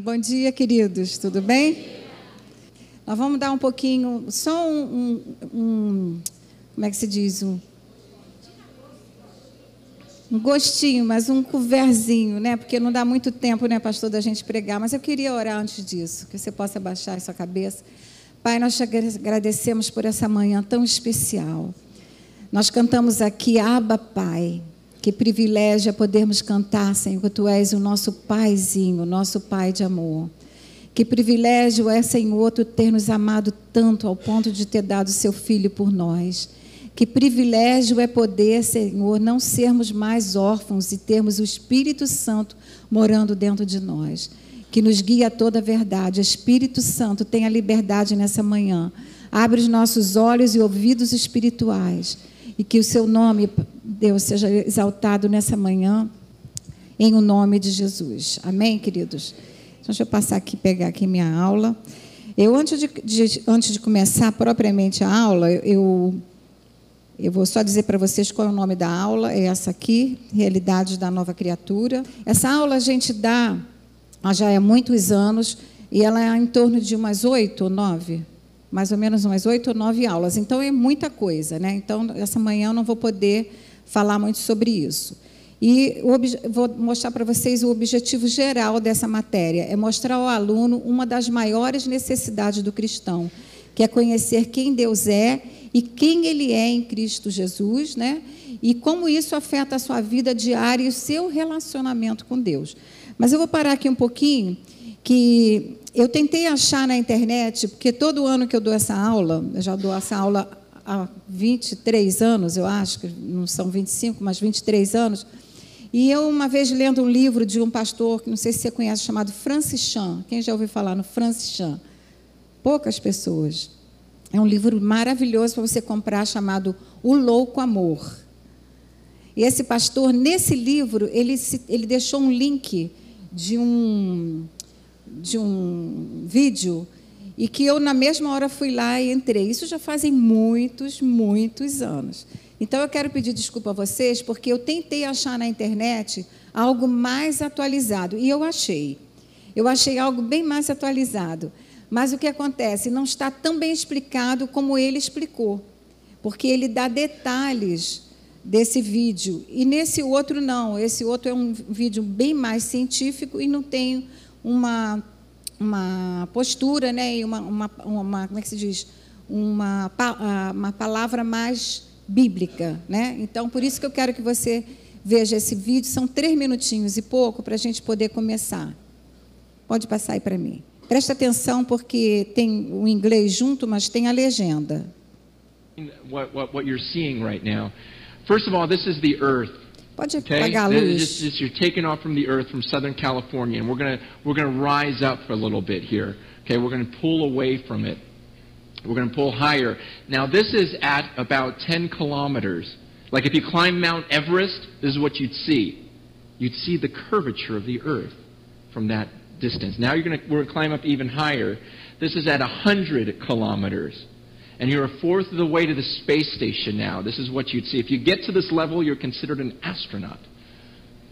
Bom dia, queridos, tudo bem? Nós vamos dar um pouquinho, só como é que se diz? Um gostinho, mas um coverzinho, né? Porque não dá muito tempo, né, pastor, da gente pregar. Mas eu queria orar antes disso, que você possa baixar a sua cabeça. Pai, nós te agradecemos por essa manhã tão especial. Nós cantamos aqui, Abba, Pai. Que privilégio é podermos cantar, Senhor, que Tu és o nosso Paizinho, o nosso Pai de amor. Que privilégio é, Senhor, Tu ter nos amado tanto ao ponto de ter dado Seu Filho por nós. Que privilégio é poder, Senhor, não sermos mais órfãos e termos o Espírito Santo morando dentro de nós. Que nos guia a toda a verdade. Espírito Santo, tenha liberdade nessa manhã. Abre os nossos olhos e ouvidos espirituais. E que o Seu nome, Deus, seja exaltado nessa manhã, em o nome de Jesus. Amém, queridos? Então, deixa eu passar aqui, pegar aqui minha aula. Antes de começar propriamente a aula, eu vou só dizer para vocês qual é o nome da aula. É essa aqui, Realidades da Nova Criatura. Essa aula a gente dá já há muitos anos, e ela é em torno de umas 8 ou 9, mais ou menos umas 8 ou 9 aulas. Então, é muita coisa, né? Então, essa manhã eu não vou poder falar muito sobre isso. E vou mostrar para vocês o objetivo geral dessa matéria. É mostrar ao aluno uma das maiores necessidades do cristão, que é conhecer quem Deus é e quem Ele é em Cristo Jesus, né? E como isso afeta a sua vida diária e o seu relacionamento com Deus. Mas eu vou parar aqui um pouquinho, que eu tentei achar na internet, porque todo ano que eu dou essa aula, eu já dou essa aula há 23 anos, eu acho, que não são 25, mas 23 anos, e eu, uma vez, lendo um livro de um pastor, que não sei se você conhece, chamado Francis Chan. Quem já ouviu falar no Francis Chan? Poucas pessoas. É um livro maravilhoso para você comprar, chamado O Louco Amor. E esse pastor, nesse livro, ele deixou um link de um vídeo, e que eu, na mesma hora, fui lá e entrei. Isso já fazem muitos, muitos anos. Então, eu quero pedir desculpa a vocês, porque eu tentei achar na internet algo mais atualizado, e eu achei. Eu achei algo bem mais atualizado. Mas o que acontece? Não está tão bem explicado como ele explicou, porque ele dá detalhes desse vídeo. E nesse outro, não. Esse outro é um vídeo bem mais científico e não tem uma postura, né, e como é que se diz? Uma palavra mais bíblica, né? Então, por isso que eu quero que você veja esse vídeo. São 3 minutinhos e pouco para a gente poder começar. Pode passar aí para mim. Presta atenção, porque tem o inglês junto, mas tem a legenda. What you're seeing right now. First of all, this is the Earth. Pode Okay, apagar a luz. you're taking off from the Earth from Southern California, and we're gonna rise up for a little bit here. Okay, we're gonna pull away from it. We're gonna pull higher. Now, this is at about 10 kilometers. Like if you climb Mount Everest, this is what you'd see. You'd see the curvature of the Earth from that distance. Now we're gonna climb up even higher. This is at 100 kilometers. And you're a fourth of the way to the space station now. This is what you'd see. If you get to this level, you're considered an astronaut.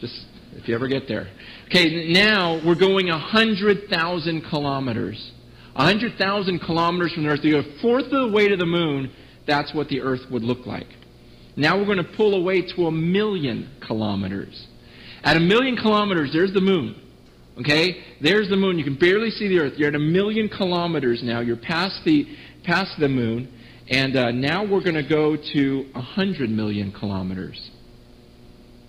Just if you ever get there. Okay, now we're going 100,000 kilometers. 100,000 kilometers from the Earth. You're a fourth of the way to the moon. That's what the Earth would look like. Now we're going to pull away to 1,000,000 kilometers. At 1,000,000 kilometers, there's the moon. Okay? There's the moon. You can barely see the Earth. You're at 1,000,000 kilometers now. You're past the moon. And now we're going to go to 100 million kilometers.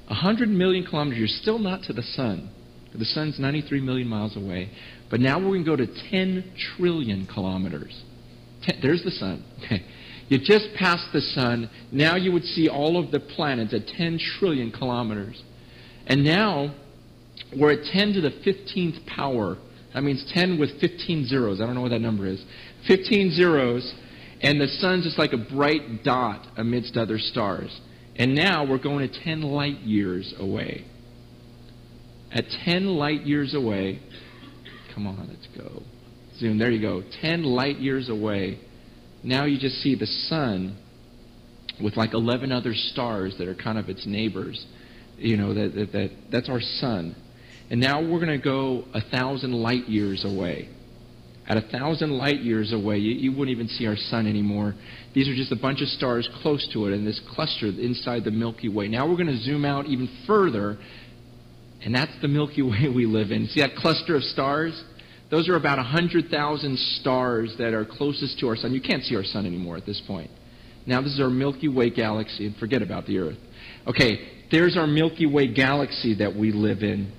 100 million kilometers. You're still not to the sun. The sun's 93 million miles away. But now we're going to go to 10 trillion kilometers. There's the sun. Okay. You just passed the sun. Now you would see all of the planets at 10 trillion kilometers. And now we're at 10 to the 15th power. That means 10 with 15 zeros. I don't know what that number is. 15 zeros, and the sun's just like a bright dot amidst other stars. And now we're going to 10 light years away. At 10 light years away, come on, let's go. Zoom, there you go. 10 light years away. Now you just see the sun with like 11 other stars that are kind of its neighbors. You know, that's our sun. And now we're going to go 1,000 light years away. At 1,000 light years away, you wouldn't even see our sun anymore. These are just a bunch of stars close to it in this cluster inside the Milky Way. Now we're going to zoom out even further, and that's the Milky Way we live in. See that cluster of stars? Those are about 100,000 stars that are closest to our sun. You can't see our sun anymore at this point. Now this is our Milky Way galaxy, and forget about the Earth. Okay, there's our Milky Way galaxy that we live in.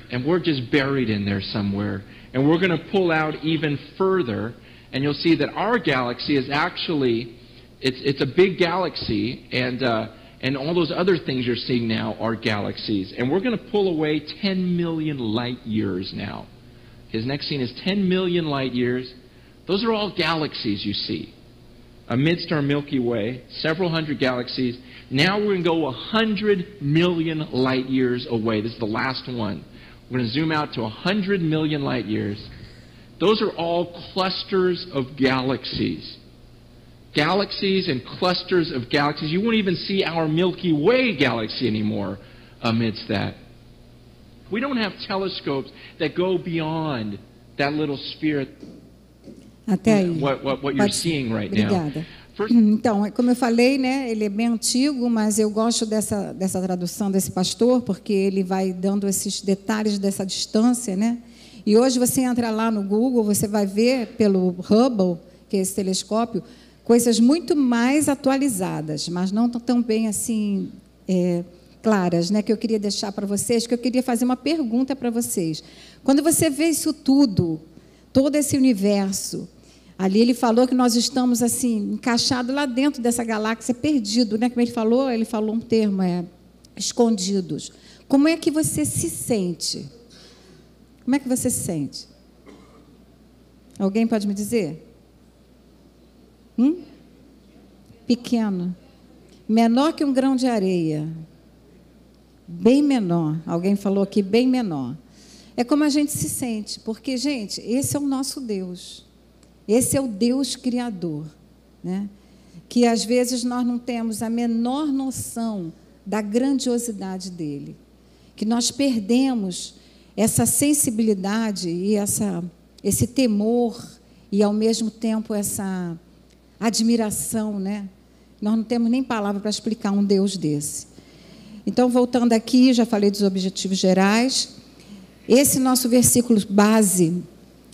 And we're just buried in there somewhere. And we're going to pull out even further, and you'll see that our galaxy is actually, it's a big galaxy, and all those other things you're seeing now are galaxies. And we're going to pull away 10 million light years now. His next scene is 10 million light years. Those are all galaxies you see. Amidst our Milky Way, several hundred galaxies. Now we're going to go 100 million light years away. This is the last one. We're going to zoom out to 100 million light years. Those are all clusters of galaxies. Galaxies and clusters of galaxies. You won't even see our Milky Way galaxy anymore amidst that. We don't have telescopes that go beyond that little sphere. Até aí. What you're seeing right now. Obrigada. Então, como eu falei, né, ele é bem antigo, mas eu gosto dessa tradução desse pastor, porque ele vai dando esses detalhes dessa distância, né? E hoje você entra lá no Google, você vai ver pelo Hubble, que é esse telescópio, coisas muito mais atualizadas, mas não tão bem assim claras, né? Que eu queria deixar para vocês, que eu queria fazer uma pergunta para vocês. Quando você vê isso tudo, todo esse universo, ali ele falou que nós estamos assim encaixados lá dentro dessa galáxia, perdido, né? Como ele falou um termo, escondidos. Como é que você se sente? Como é que você se sente? Alguém pode me dizer? Pequeno. Menor que um grão de areia. Bem menor. Alguém falou aqui, bem menor. É como a gente se sente, porque, gente, esse é o nosso Deus. Esse é o Deus Criador, né? Que às vezes nós não temos a menor noção da grandiosidade dele, que nós perdemos essa sensibilidade e esse temor e ao mesmo tempo essa admiração, né? Nós não temos nem palavra para explicar um Deus desse. Então, voltando aqui, já falei dos objetivos gerais. Esse nosso versículo base.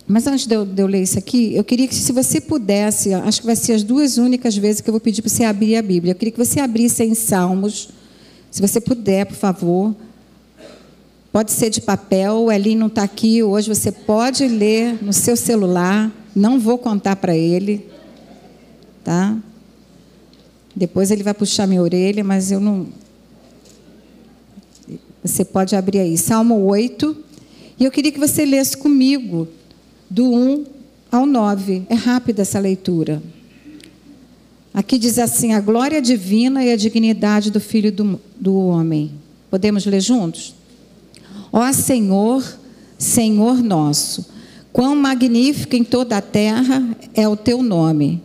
Mas antes de eu ler isso aqui, eu queria que, se você pudesse, acho que vai ser as duas únicas vezes que eu vou pedir para você abrir a Bíblia. Eu queria que você abrisse em Salmos, se você puder, por favor. Pode ser de papel, o Elinho não está aqui hoje, você pode ler no seu celular, não vou contar para ele, tá? Depois ele vai puxar minha orelha, mas eu não... Você pode abrir aí, Salmo 8, e eu queria que você lesse comigo, do 1 ao 9. É rápida essa leitura. Aqui diz assim: a glória divina e a dignidade do Filho do Homem. Podemos ler juntos? Ó Senhor, Senhor nosso, quão magnífico em toda a terra é o teu nome,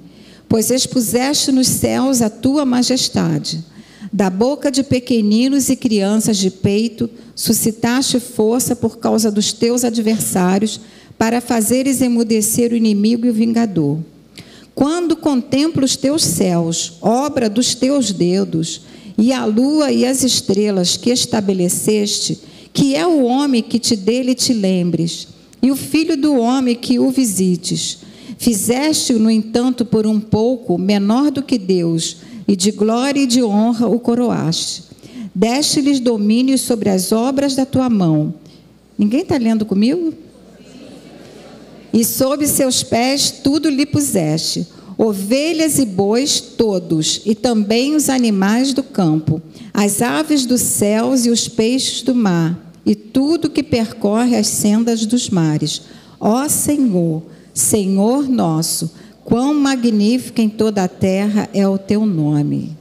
pois expuseste nos céus a tua majestade. Da boca de pequeninos e crianças de peito, suscitaste força por causa dos teus adversários, para fazeres emudecer o inimigo e o vingador. Quando contemplo os teus céus, obra dos teus dedos, e a lua e as estrelas que estabeleceste, que é o homem que dele te lembres, e o filho do homem que o visites. Fizeste-o, no entanto, por um pouco menor do que Deus, e de glória e de honra o coroaste. Deste-lhes domínio sobre as obras da tua mão. Ninguém está lendo comigo? E sob seus pés tudo lhe puseste, ovelhas e bois todos, e também os animais do campo, as aves dos céus e os peixes do mar, e tudo que percorre as sendas dos mares. Ó Senhor, Senhor nosso, quão magnífico em toda a terra é o teu nome.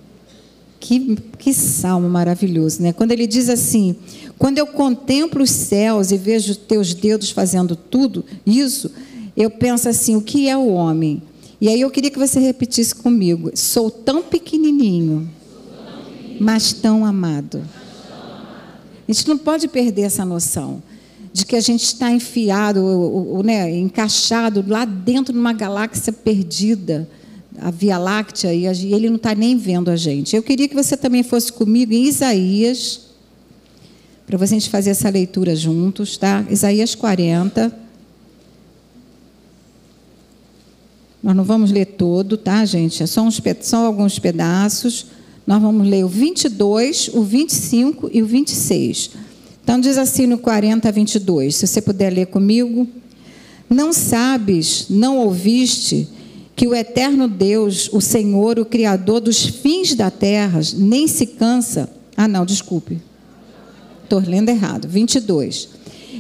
Que salmo maravilhoso, né? Quando ele diz assim: quando eu contemplo os céus e vejo os teus dedos fazendo tudo isso, eu penso assim: o que é o homem? E aí eu queria que você repetisse comigo: sou tão pequenininho, mas tão amado. A gente não pode perder essa noção de que a gente está enfiado, né, encaixado lá dentro de uma galáxia perdida, a Via Láctea, e ele não está nem vendo a gente. Eu queria que você também fosse comigo em Isaías, para a gente fazer essa leitura juntos, tá? Isaías 40. Nós não vamos ler todo, tá, gente? São alguns pedaços. Nós vamos ler o 22, o 25 e o 26. Então, diz assim no 40 a 22, se você puder ler comigo. Não sabes, não ouviste, que o eterno Deus, o Senhor, o Criador dos fins da terra, nem se cansa... Estou lendo errado. 22.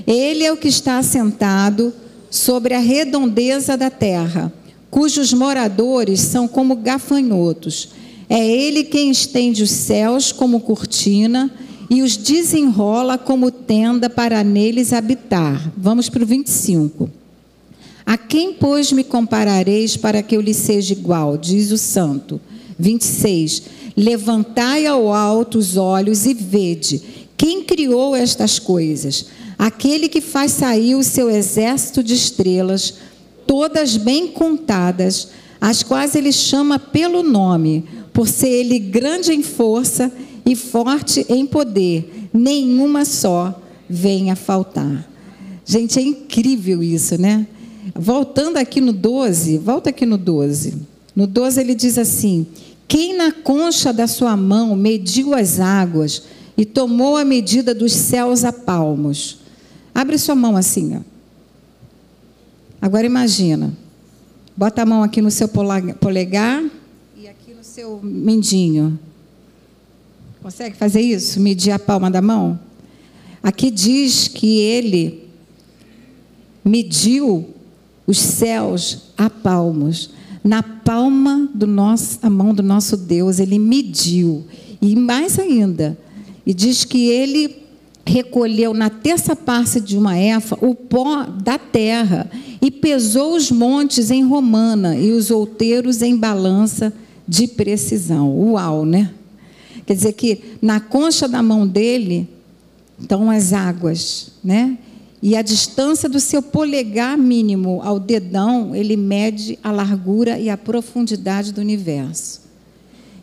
Ele é o que está assentado sobre a redondeza da terra, cujos moradores são como gafanhotos. É ele quem estende os céus como cortina e os desenrola como tenda para neles habitar. Vamos para o 25. A quem, pois, me comparareis para que eu lhe seja igual? Diz o santo. 26. Levantai ao alto os olhos e vede. Quem criou estas coisas? Aquele que faz sair o seu exército de estrelas, todas bem contadas, as quais ele chama pelo nome, por ser ele grande em força e forte em poder, nenhuma só venha faltar. Gente, é incrível isso, né? Voltando aqui no 12, volta aqui no 12. No 12 ele diz assim: quem na concha da sua mão mediu as águas e tomou a medida dos céus a palmos. Abre sua mão assim, ó. Agora imagina. Bota a mão aqui no seu polegar e aqui no seu mindinho. Consegue fazer isso? Medir a palma da mão? Aqui diz que ele mediu os céus a palmos. Na palma a mão do nosso Deus, ele mediu. E mais ainda, e diz que ele recolheu na terça parte de uma efa o pó da terra e pesou os montes em romana e os outeiros em balança de precisão. Uau, né? Quer dizer que na concha da mão dele estão as águas, né? E a distância do seu polegar mínimo ao dedão, ele mede a largura e a profundidade do universo.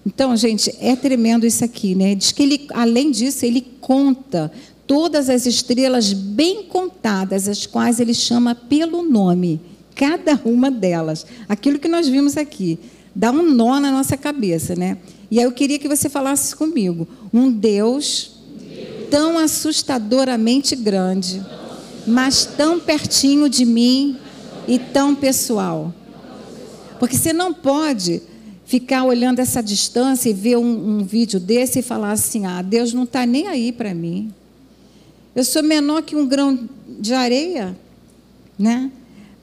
Então, gente, é tremendo isso aqui, né? Diz que ele, além disso, ele conta todas as estrelas bem contadas, as quais ele chama pelo nome, cada uma delas. Aquilo que nós vimos aqui, dá um nó na nossa cabeça, né? E aí eu queria que você falasse comigo. Um Deus tão assustadoramente grande, mas tão pertinho de mim e tão pessoal. Porque você não pode ficar olhando essa distância e ver um vídeo desse e falar assim: Deus não está nem aí para mim. Eu sou menor que um grão de areia, né?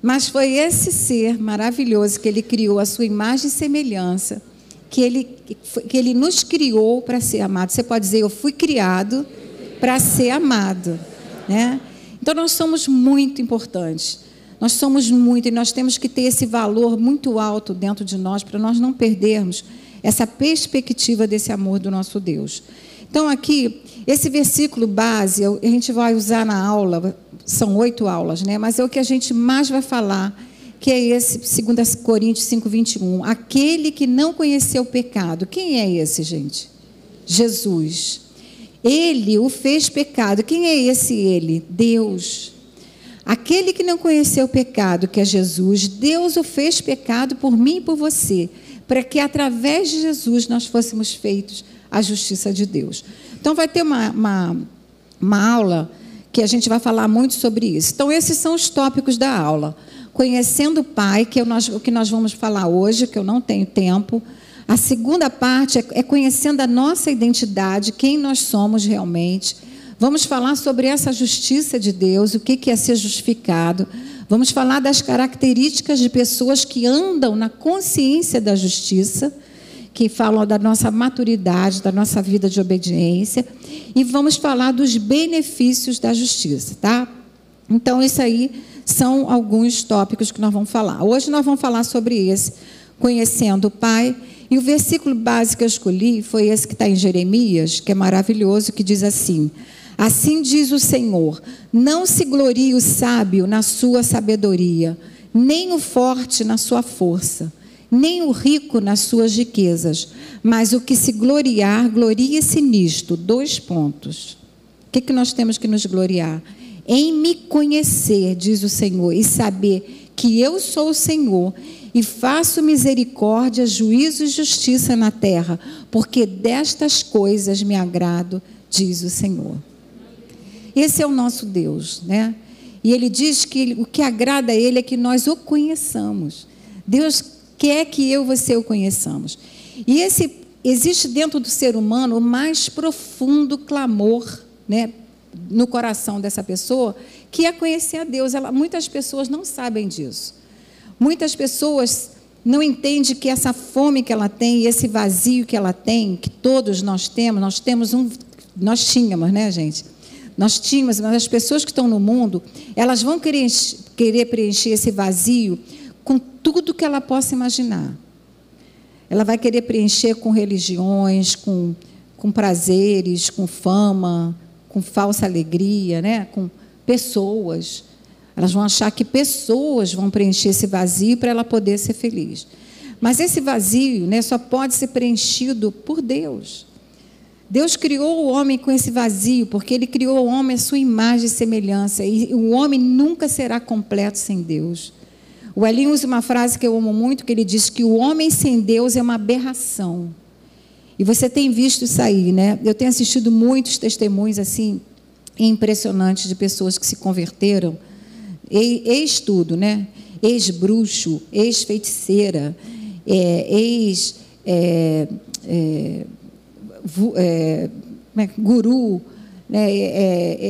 Mas foi esse ser maravilhoso que ele criou, a sua imagem e semelhança, que ele nos criou para ser amado. Você pode dizer: eu fui criado para ser amado, né? Então nós somos muito importantes. Nós somos muito, e nós temos que ter esse valor muito alto dentro de nós, para nós não perdermos essa perspectiva desse amor do nosso Deus. Então, aqui, esse versículo base, a gente vai usar na aula, são 8 aulas, né? Mas é o que a gente mais vai falar, que é esse 2 Coríntios 5, 21. Aquele que não conheceu o pecado. Quem é esse, gente? Jesus. Ele o fez pecado. Quem é esse ele? Deus. Aquele que não conheceu o pecado, que é Jesus, Deus o fez pecado por mim e por você, para que através de Jesus nós fôssemos feitos a justiça de Deus. Então vai ter uma aula que a gente vai falar muito sobre isso. Então esses são os tópicos da aula. Conhecendo o Pai, que é o que nós vamos falar hoje, que eu não tenho tempo. A segunda parte é conhecendo a nossa identidade, quem nós somos realmente. Vamos falar sobre essa justiça de Deus, o que é ser justificado. Vamos falar das características de pessoas que andam na consciência da justiça, que falam da nossa maturidade, da nossa vida de obediência. E vamos falar dos benefícios da justiça, tá? Então, isso aí são alguns tópicos que nós vamos falar. Hoje nós vamos falar sobre esse, conhecendo o Pai. E o versículo básico que eu escolhi foi esse que está em Jeremias, que é maravilhoso, que diz assim: Assim diz o Senhor: não se glorie o sábio na sua sabedoria, nem o forte na sua força, nem o rico nas suas riquezas, mas o que se gloriar, glorie-se nisto. 2 pontos. O que nós temos que nos gloriar? Em me conhecer, diz o Senhor, e saber que eu sou o Senhor, e faço misericórdia, juízo e justiça na terra, porque destas coisas me agrado, diz o Senhor. Esse é o nosso Deus, né? E Ele diz que o que agrada a Ele é que nós o conheçamos. Deus quer que eu e você o conheçamos. E existe dentro do ser humano o mais profundo clamor, né, no coração dessa pessoa, que é conhecer a Deus. Muitas pessoas não sabem disso. Muitas pessoas não entendem que essa fome que ela tem, e esse vazio que ela tem, que todos nós tínhamos, né, gente? Nós tínhamos, mas as pessoas que estão no mundo, elas vão querer preencher esse vazio com tudo que ela possa imaginar. Ela vai querer preencher com religiões, com prazeres, com fama, com falsa alegria, né? Com pessoas. Elas vão achar que pessoas vão preencher esse vazio para ela poder ser feliz. Mas esse vazio, né, só pode ser preenchido por Deus. Deus criou o homem com esse vazio, porque Ele criou o homem à sua imagem e semelhança. E o homem nunca será completo sem Deus. O Elinho usa uma frase que eu amo muito, que ele diz que o homem sem Deus é uma aberração. E você tem visto isso aí, né? Eu tenho assistido muitos testemunhos assim, impressionantes, de pessoas que se converteram. Ex-tudo, né? Ex-bruxo, ex-feiticeira, guru, né?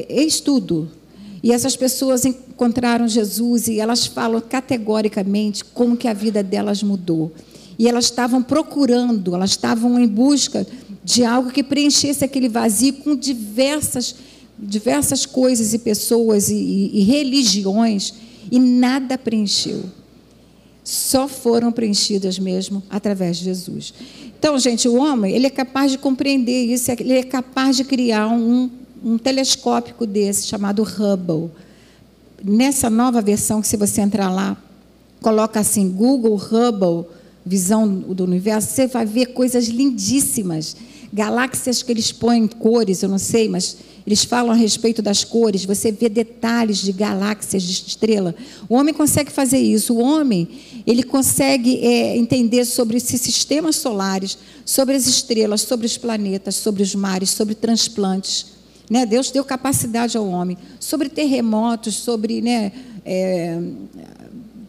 Ex-tudo. E essas pessoas encontraram Jesus e elas falam categoricamente como que a vida delas mudou. E elas estavam procurando, elas estavam em busca de algo que preenchesse aquele vazio com diversas coisas e pessoas e religiões, e nada preencheu. Só foram preenchidas mesmo através de Jesus. Então, gente, o homem, ele é capaz de compreender isso, ele é capaz de criar um telescópio desse, chamado Hubble. Nessa nova versão, que se você entrar lá, coloca assim, Google Hubble, visão do universo, você vai ver coisas lindíssimas. Galáxias que eles põem cores, eu não sei, mas eles falam a respeito das cores, você vê detalhes de galáxias, de estrela. O homem consegue fazer isso. O homem, ele consegue entender sobre esses sistemas solares, sobre as estrelas, sobre os planetas, sobre os mares, sobre transplantes. Né? Deus deu capacidade ao homem, sobre terremotos, sobre, né,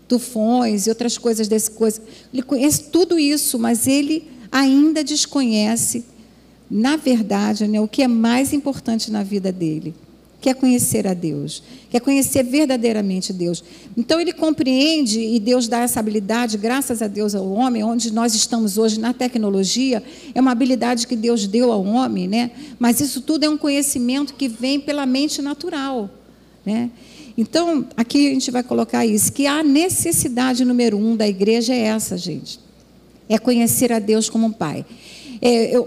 tufões e outras coisas desse coisa. Ele conhece tudo isso, mas ele ainda desconhece, na verdade, né, o que é mais importante na vida dele, que é conhecer a Deus, que é conhecer verdadeiramente Deus. Então ele compreende, e Deus dá essa habilidade, graças a Deus, ao homem. Onde nós estamos hoje na tecnologia, é uma habilidade que Deus deu ao homem, né? Mas isso tudo é um conhecimento que vem pela mente natural, né? Então, aqui a gente vai colocar isso, que a necessidade número 1 da igreja é essa, gente. É conhecer a Deus como um Pai.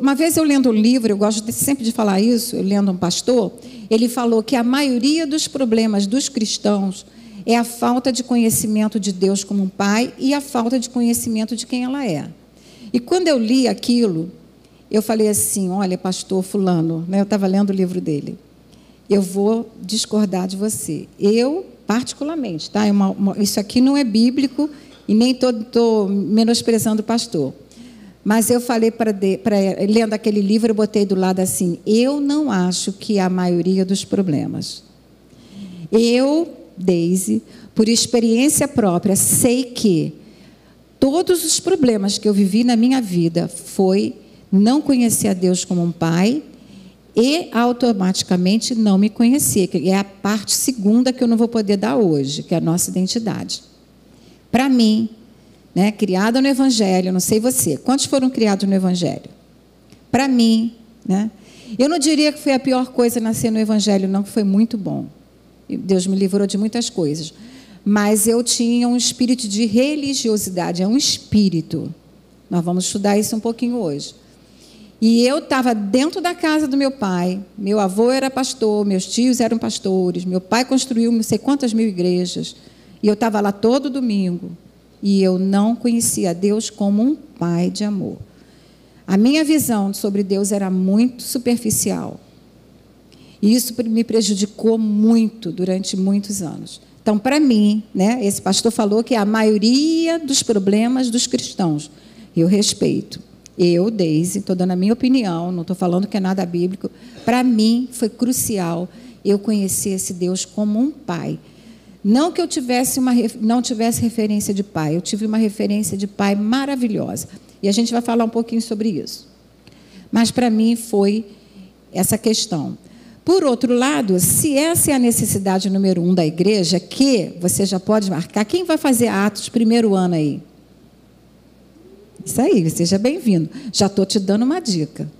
Uma vez eu lendo um livro, eu gosto sempre de falar isso, eu lendo um pastor, ele falou que a maioria dos problemas dos cristãos é a falta de conhecimento de Deus como um Pai e a falta de conhecimento de quem ela é. E quando eu li aquilo, eu falei assim, olha, pastor fulano, né, eu estava lendo o livro dele, eu vou discordar de você. Eu, particularmente, tá? Isso aqui não é bíblico e nem estou menosprezando o pastor. Mas eu falei lendo aquele livro, eu botei do lado assim, eu não acho que a maioria dos problemas. Eu, Deise, por experiência própria, sei que todos os problemas que eu vivi na minha vida foi não conhecer a Deus como um Pai e automaticamente não me conhecer, que é a parte segunda que eu não vou poder dar hoje, que é a nossa identidade. Para mim, né, criada no Evangelho, não sei você, quantos foram criados no Evangelho? Para mim, né, eu não diria que foi a pior coisa nascer no Evangelho, não, que foi muito bom. Deus me livrou de muitas coisas. Mas eu tinha um espírito de religiosidade, é um espírito. Nós vamos estudar isso um pouquinho hoje. E eu estava dentro da casa do meu pai. Meu avô era pastor, meus tios eram pastores. Meu pai construiu não sei quantas mil igrejas. E eu estava lá todo domingo. E eu não conhecia Deus como um pai de amor. A minha visão sobre Deus era muito superficial. E isso me prejudicou muito durante muitos anos. Então, para mim, né, esse pastor falou que a maioria dos problemas dos cristãos, eu respeito. Eu, Deise, estou dando a minha opinião, não estou falando que é nada bíblico. Para mim, foi crucial eu conhecer esse Deus como um pai. Não que eu não tivesse referência de pai, eu tive uma referência de pai maravilhosa. E a gente vai falar um pouquinho sobre isso. Mas, para mim, foi essa questão. Por outro lado, se essa é a necessidade número 1 da igreja, que você já pode marcar, quem vai fazer Atos primeiro ano aí? Isso aí, seja bem-vindo. Já estou te dando uma dica.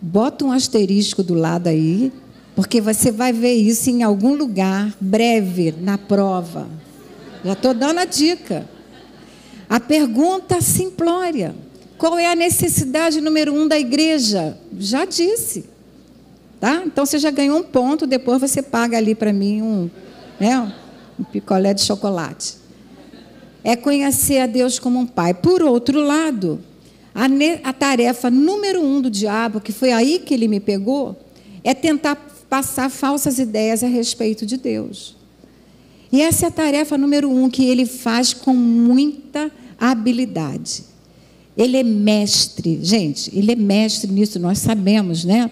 Bota um asterisco do lado aí, porque você vai ver isso em algum lugar, breve, na prova. Já estou dando a dica. A pergunta simplória: qual é a necessidade número 1 da igreja? Já disse. Tá? Então, você já ganhou um ponto, depois você paga ali para mim um picolé de chocolate. É conhecer a Deus como um pai. Por outro lado, a tarefa número 1 do diabo, que foi aí que ele me pegou, é tentar passar falsas ideias a respeito de Deus. E essa é a tarefa número 1 que ele faz com muita habilidade. Ele é mestre, gente, ele é mestre nisso, nós sabemos, né?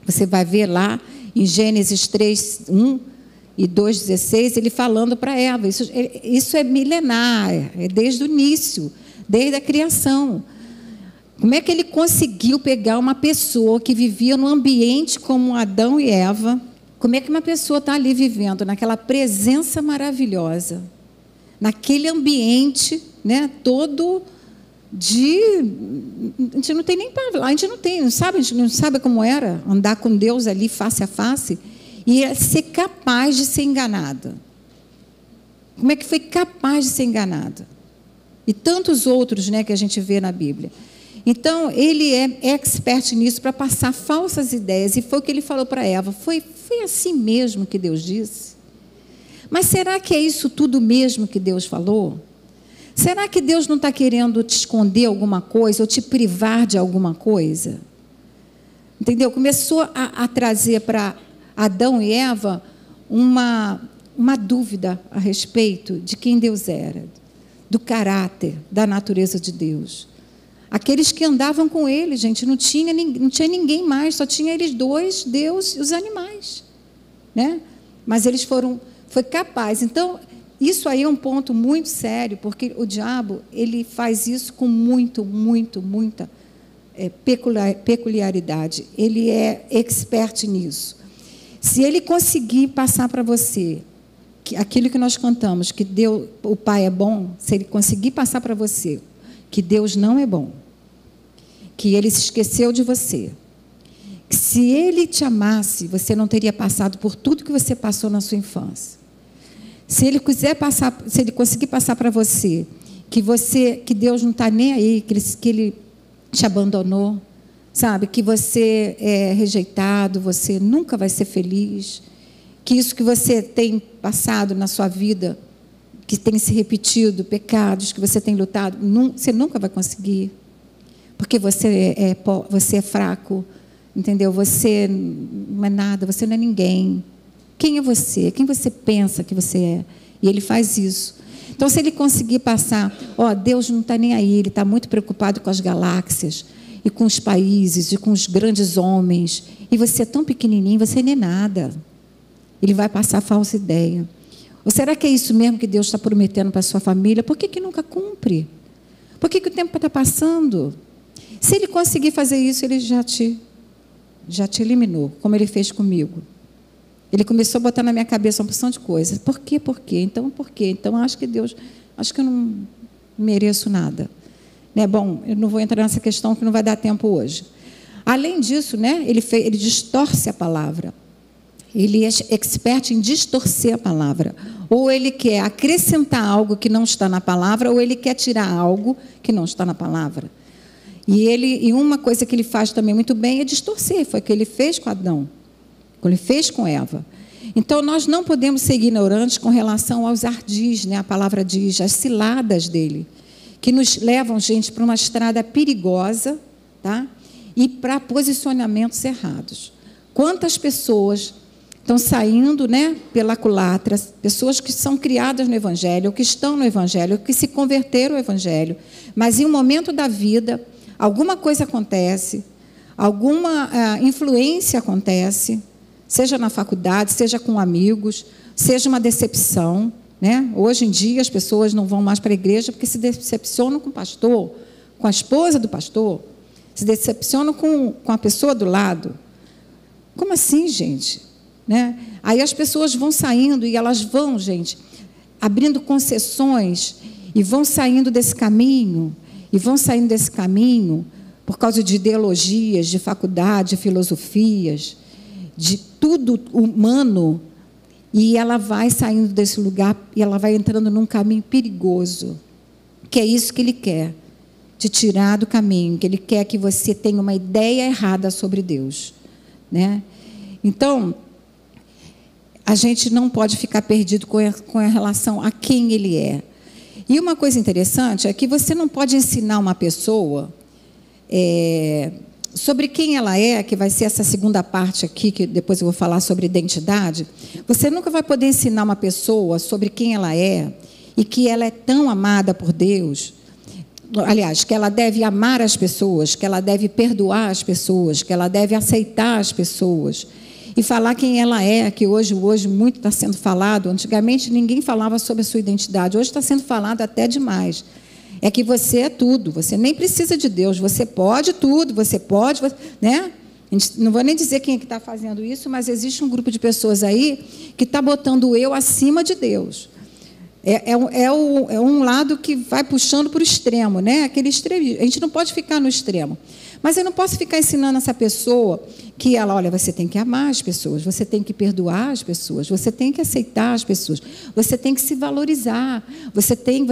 Você vai ver lá em Gênesis 3, 1 e 2, 16, ele falando para Eva. Isso é milenar, é desde o início, desde a criação. Como é que ele conseguiu pegar uma pessoa que vivia num ambiente como Adão e Eva? Como é que uma pessoa está ali vivendo naquela presença maravilhosa, naquele ambiente, né, todo... a gente não tem nem para falar, a gente não sabe como era andar com Deus ali face a face e ser capaz de ser enganada. Como é que foi capaz de ser enganada? E tantos outros, né, que a gente vê na Bíblia. Então, ele é expert nisso, para passar falsas ideias, e foi o que ele falou para Eva. Foi assim mesmo que Deus disse? Mas será que é isso tudo mesmo que Deus falou? Será que Deus não está querendo te esconder alguma coisa ou te privar de alguma coisa? Entendeu? Começou a trazer para Adão e Eva uma dúvida a respeito de quem Deus era, do caráter, da natureza de Deus. Aqueles que andavam com ele, gente, não tinha ninguém mais, só tinha eles dois, Deus e os animais, né? Mas eles foi capaz. Então, isso aí é um ponto muito sério, porque o diabo, ele faz isso com muita peculiaridade. Ele é expert nisso. Se ele conseguir passar para você aquilo que nós cantamos, que Deus, o Pai é bom, se ele conseguir passar para você que Deus não é bom, que ele se esqueceu de você, que se ele te amasse, você não teria passado por tudo que você passou na sua infância. Se ele conseguir passar para você que Deus não está nem aí, que ele te abandonou, sabe, que você é rejeitado, você nunca vai ser feliz, que isso que você tem passado na sua vida, que tem se repetido, pecados que você tem lutado, você nunca vai conseguir, porque você é fraco, entendeu? Você não é nada, você não é ninguém. Quem é você? Quem você pensa que você é? E ele faz isso. Então, se ele conseguir passar, Deus não está nem aí, ele está muito preocupado com as galáxias, e com os países, e com os grandes homens, e você é tão pequenininho, você nem é nada. Ele vai passar a falsa ideia. Ou será que é isso mesmo que Deus está prometendo para a sua família? Por que nunca cumpre? Por que o tempo está passando? Se ele conseguir fazer isso, ele já te eliminou, como ele fez comigo. Ele começou a botar na minha cabeça uma porção de coisas. Por quê? Por quê? Então, por quê? Então, acho que eu não mereço nada. Né? Bom, eu não vou entrar nessa questão que não vai dar tempo hoje. Além disso, né, ele distorce a palavra. Ele é expert em distorcer a palavra. Ou ele quer acrescentar algo que não está na palavra, ou ele quer tirar algo que não está na palavra. E uma coisa que ele faz também muito bem é distorcer. Foi o que ele fez com Adão, o que ele fez com Eva. Então, nós não podemos ser ignorantes com relação aos ardis, né? A palavra diz, as ciladas dele, que nos levam, gente, para uma estrada perigosa, tá? E para posicionamentos errados. Quantas pessoas estão saindo, né, pela culatra, pessoas que são criadas no Evangelho, ou que estão no Evangelho, ou que se converteram ao Evangelho, mas em um momento da vida, alguma coisa acontece, alguma influência acontece, seja na faculdade, seja com amigos, seja uma decepção, né? Hoje em dia as pessoas não vão mais para a igreja porque se decepcionam com o pastor, com a esposa do pastor, se decepcionam com a pessoa do lado. Como assim, gente? Né? Aí as pessoas vão saindo e elas vão, gente, abrindo concessões e vão saindo desse caminho, por causa de ideologias, de faculdade, de filosofias, de tudo humano, e ela vai saindo desse lugar e ela vai entrando num caminho perigoso, que é isso que ele quer, te tirar do caminho, que ele quer que você tenha uma ideia errada sobre Deus, né? Então, a gente não pode ficar perdido com a relação a quem ele é. E uma coisa interessante é que você não pode ensinar uma pessoa sobre quem ela é, que vai ser essa segunda parte aqui, que depois eu vou falar sobre identidade. Você nunca vai poder ensinar uma pessoa sobre quem ela é e que ela é tão amada por Deus. Aliás, que ela deve amar as pessoas, que ela deve perdoar as pessoas, que ela deve aceitar as pessoas. E falar quem ela é, que hoje muito está sendo falado. Antigamente ninguém falava sobre a sua identidade, hoje está sendo falado até demais. É que você é tudo, você nem precisa de Deus, você pode tudo, né? Não vou nem dizer quem é que está fazendo isso, mas existe um grupo de pessoas aí que está botando o eu acima de Deus. É um lado que vai puxando para o extremo, né? Aquele extremo. A gente não pode ficar no extremo. Mas eu não posso ficar ensinando essa pessoa que olha, você tem que amar as pessoas, você tem que perdoar as pessoas, você tem que aceitar as pessoas, você tem que se valorizar, você tem,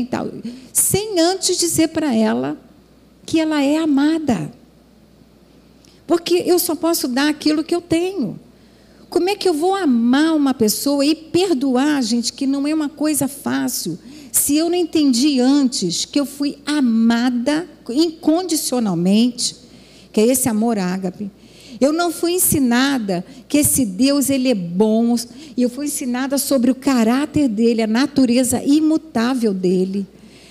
tal. Sem antes dizer para ela que ela é amada. Porque eu só posso dar aquilo que eu tenho. Como é que eu vou amar uma pessoa e perdoar, gente, que não é uma coisa fácil, se eu não entendi antes que eu fui amada incondicionalmente, que é esse amor ágape. Eu não fui ensinada que esse Deus, ele é bom, e eu fui ensinada sobre o caráter dele, a natureza imutável dele,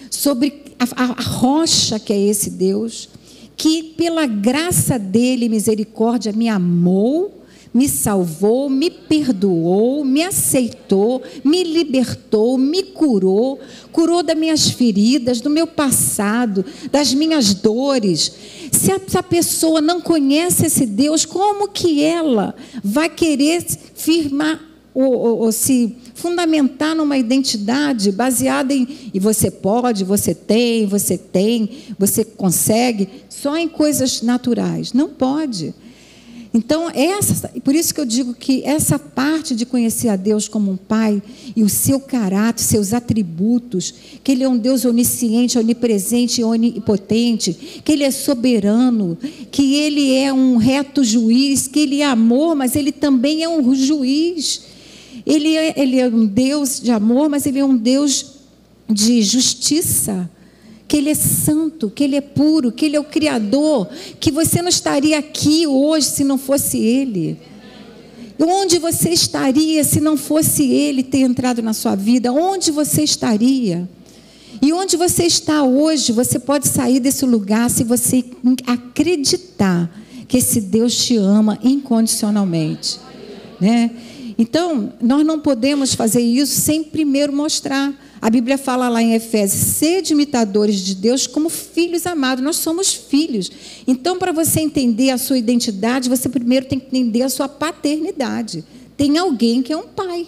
sobre a rocha que é esse Deus, que pela graça dele e misericórdia me amou, me salvou, me perdoou, me aceitou, me libertou, me curou das minhas feridas, do meu passado, das minhas dores. Se essa pessoa não conhece esse Deus, como que ela vai querer firmar ou se fundamentar numa identidade baseada em e você pode, você consegue, só em coisas naturais? Não pode. Então, por isso que eu digo que essa parte de conhecer a Deus como um Pai e o seu caráter, seus atributos, que Ele é um Deus onisciente, onipresente e onipotente, que Ele é soberano, que Ele é um reto juiz, que Ele é amor, mas Ele também é um juiz. Ele é um Deus de amor, mas Ele é um Deus de justiça. Que Ele é santo, que Ele é puro, que Ele é o Criador, que você não estaria aqui hoje se não fosse Ele. Onde você estaria se não fosse Ele ter entrado na sua vida? Onde você estaria? E onde você está hoje, você pode sair desse lugar se você acreditar que esse Deus te ama incondicionalmente, né? Então, nós não podemos fazer isso sem primeiro mostrar. A Bíblia fala lá em Efésios, sede imitadores de Deus como filhos amados. Nós somos filhos. Então, para você entender a sua identidade, você primeiro tem que entender a sua paternidade. Tem alguém que é um pai,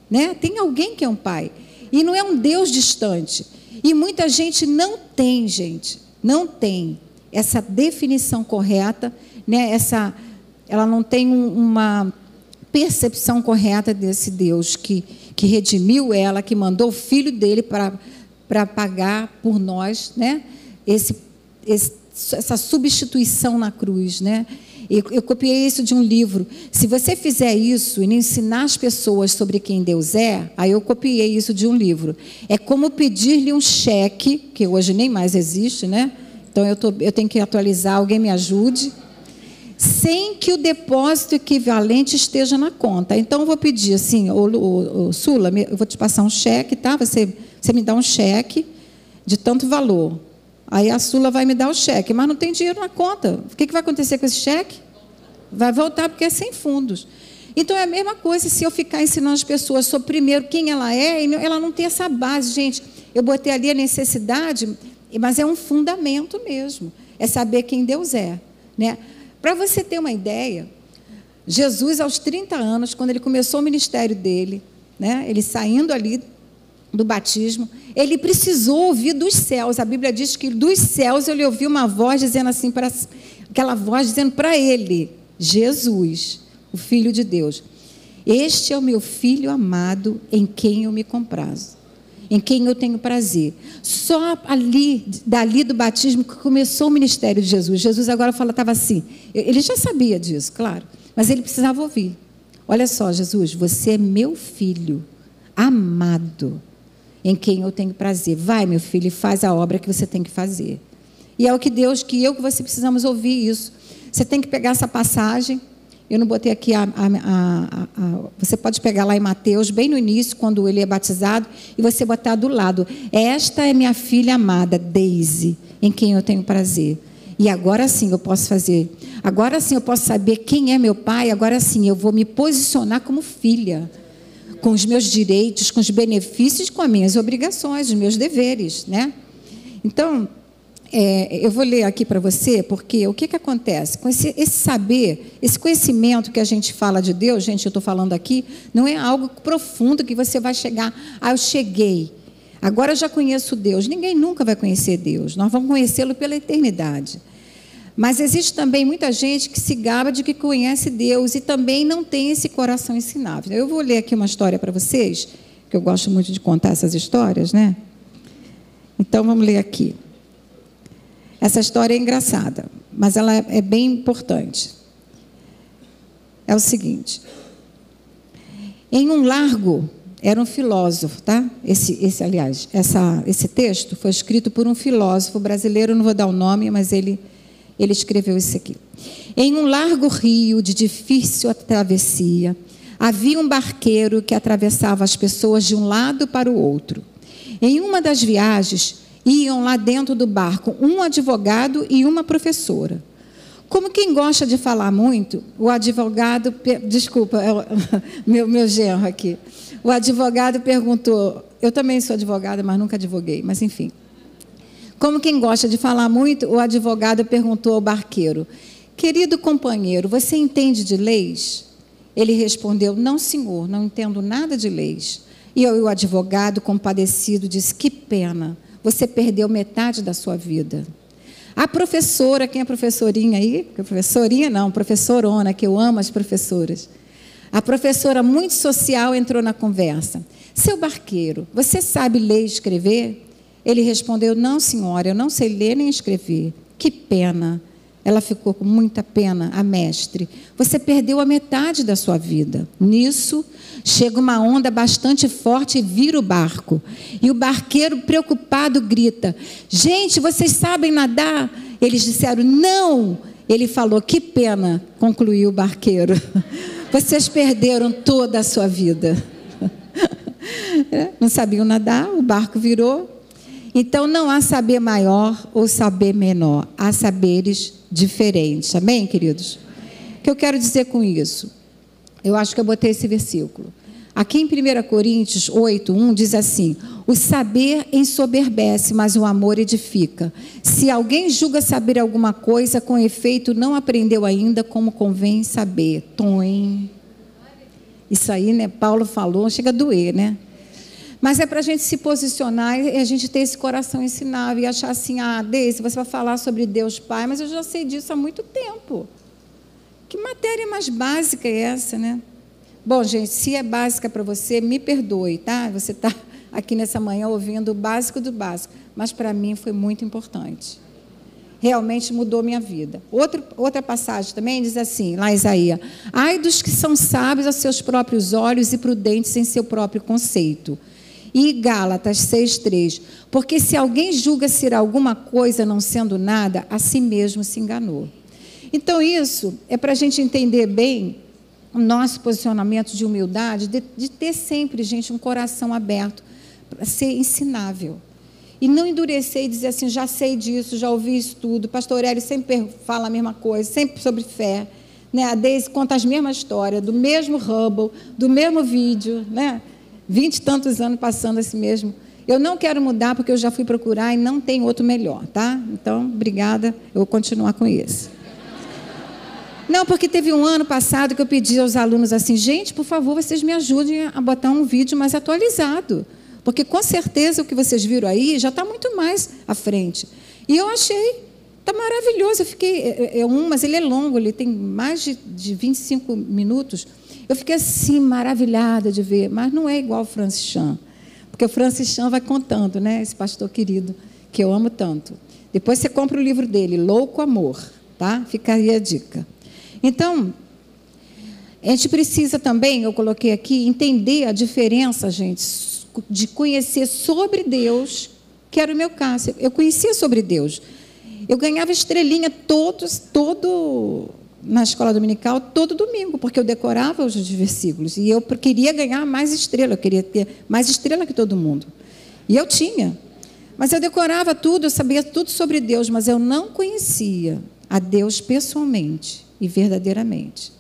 né? Tem alguém que é um pai. E não é um Deus distante. E muita gente não tem essa definição correta, né? Ela não tem uma percepção correta desse Deus que redimiu ela, que mandou o filho dele para para pagar por nós, né? Essa substituição na cruz, né? Eu copiei isso de um livro. Se você fizer isso e ensinar as pessoas sobre quem Deus é, aí eu copiei isso de um livro. É como pedir-lhe um cheque, que hoje nem mais existe, né? Então eu tenho que atualizar, alguém me ajude, sem que o depósito equivalente esteja na conta. Então eu vou pedir assim, Sula, eu vou te passar um cheque, tá? Você me dá um cheque de tanto valor. Aí a Sula vai me dar o cheque, mas não tem dinheiro na conta. O que vai acontecer com esse cheque? Vai voltar porque é sem fundos. Então é a mesma coisa se eu ficar ensinando as pessoas sobre primeiro quem ela é, e ela não tem essa base. Gente, eu botei ali a necessidade, mas é um fundamento mesmo. É saber quem Deus é, né? Para você ter uma ideia, Jesus, aos 30 anos, quando ele começou o ministério dele, né, ele saindo ali do batismo, ele precisou ouvir dos céus. A Bíblia diz que dos céus ele ouviu uma voz dizendo assim, aquela voz dizendo para ele, Jesus, o Filho de Deus, este é o meu Filho amado em quem eu me comprazo, em quem eu tenho prazer. Só dali do batismo que começou o ministério de Jesus. Jesus agora estava assim, ele já sabia disso, claro, mas ele precisava ouvir. Olha só, Jesus, você é meu Filho amado, em quem eu tenho prazer. Vai, meu filho, e faz a obra que você tem que fazer. E é o que Deus, que você precisamos ouvir isso. Você tem que pegar essa passagem, eu não botei aqui, você pode pegar lá em Mateus, bem no início, quando ele é batizado, e você botar do lado, esta é minha filha amada, Daisy, em quem eu tenho prazer. E agora sim eu posso fazer, agora sim eu posso saber quem é meu pai, agora sim eu vou me posicionar como filha, com os meus direitos, com os benefícios, com as minhas obrigações, os meus deveres, né? Então, eu vou ler aqui para você, porque o que acontece? Com esse saber, esse conhecimento que a gente fala de Deus, gente, eu estou falando aqui, não é algo profundo que você vai chegar, eu cheguei, agora eu já conheço Deus. Ninguém nunca vai conhecer Deus, nós vamos conhecê-lo pela eternidade. Mas existe também muita gente que se gaba de que conhece Deus e também não tem esse coração ensinável. Eu vou ler aqui uma história para vocês, que eu gosto muito de contar essas histórias, né? Então, vamos ler aqui. Essa história é engraçada, mas ela é bem importante. É o seguinte. Em um largo, era um filósofo, tá? Esse texto foi escrito por um filósofo brasileiro, não vou dar o nome, mas ele escreveu isso aqui. Em um largo rio de difícil travessia, havia um barqueiro que atravessava as pessoas de um lado para o outro. Em uma das viagens, iam lá dentro do barco um advogado e uma professora. Como quem gosta de falar muito, o advogado... Desculpa, meu genro aqui. O advogado perguntou... Eu também sou advogada, mas nunca advoguei, mas enfim... Como quem gosta de falar muito, o advogado perguntou ao barqueiro, querido companheiro, você entende de leis? Ele respondeu, não senhor, não entendo nada de leis. E o advogado, compadecido, disse, que pena, você perdeu metade da sua vida. A professora, quem é professorinha aí? Professorinha não, professorona, que eu amo as professoras. A professora, muito social, entrou na conversa. Seu barqueiro, você sabe ler e escrever? Ele respondeu, não, senhora, eu não sei ler nem escrever. Que pena. Ela ficou com muita pena, a mestre. Você perdeu a metade da sua vida. Nisso, chega uma onda bastante forte e vira o barco. E o barqueiro, preocupado, grita, gente, vocês sabem nadar? Eles disseram, não. Ele falou, que pena, concluiu o barqueiro. Vocês perderam toda a sua vida. Não sabiam nadar, o barco virou. Então, não há saber maior ou saber menor. Há saberes diferentes. Amém, queridos? O que eu quero dizer com isso? Eu acho que eu botei esse versículo. Aqui em 1 Coríntios 8:1 diz assim, o saber ensoberbece, mas o amor edifica. Se alguém julga saber alguma coisa, com efeito não aprendeu ainda como convém saber. Toim. Isso aí, né? Paulo falou, chega a doer, né? Mas é para a gente se posicionar e a gente ter esse coração ensinável e achar assim, Deise, você vai falar sobre Deus Pai, mas eu já sei disso há muito tempo. Que matéria mais básica é essa, né? Bom, gente, se é básica para você, me perdoe, tá? Você está aqui nessa manhã ouvindo o básico do básico, mas para mim foi muito importante. Realmente mudou minha vida. Outra passagem também diz assim, lá em Isaías: ai dos que são sábios aos seus próprios olhos e prudentes em seu próprio conceito. E Gálatas 6,3: porque se alguém julga ser alguma coisa não sendo nada, a si mesmo se enganou. Então isso é para a gente entender bem o nosso posicionamento de humildade, de ter sempre, gente, um coração aberto para ser ensinável. E não endurecer e dizer assim, já sei disso, já ouvi isso tudo. Pastor Aurélio sempre fala a mesma coisa, sempre sobre fé. Né? A Deise conta as mesmas histórias, do mesmo Hubble, do mesmo vídeo, né? 20 e tantos anos passando esse mesmo. Eu não quero mudar porque eu já fui procurar e não tem outro melhor, tá? Então, obrigada, eu vou continuar com isso. Não, porque teve um ano passado que eu pedi aos alunos assim, gente, por favor, vocês me ajudem a botar um vídeo mais atualizado. Porque, com certeza, o que vocês viram aí já está muito mais à frente. E eu achei, está maravilhoso. Eu fiquei, mas ele é longo, ele tem mais de 25 minutos. Eu fiquei assim, maravilhada de ver. Mas não é igual o Francis Chan. Porque o Francis Chan vai contando, né? Esse pastor querido, que eu amo tanto. Depois você compra o livro dele, Louco Amor. Tá? Fica aí a dica. Então, a gente precisa também, eu coloquei aqui, entender a diferença, gente, de conhecer sobre Deus, que era o meu caso. Eu conhecia sobre Deus. Eu ganhava estrelinha na escola dominical, todo domingo, porque eu decorava os versículos. E eu queria ganhar mais estrela, eu queria ter mais estrela que todo mundo. E eu tinha. Mas eu decorava tudo, eu sabia tudo sobre Deus, mas eu não conhecia a Deus pessoalmente e verdadeiramente.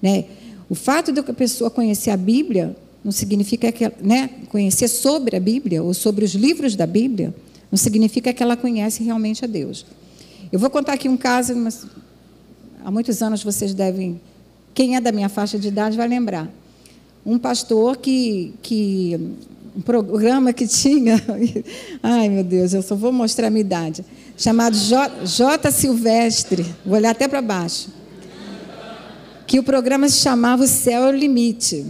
Né? O fato de a pessoa conhecer a Bíblia não significa que, né, conhecer sobre a Bíblia ou sobre os livros da Bíblia, não significa que ela conhece realmente a Deus. Eu vou contar aqui um caso, mas há muitos anos vocês devem, quem é da minha faixa de idade vai lembrar. Um pastor um programa que tinha, ai meu Deus, eu só vou mostrar a minha idade, chamado J. Silvestre, vou olhar até para baixo, que o programa se chamava O Céu é o Limite.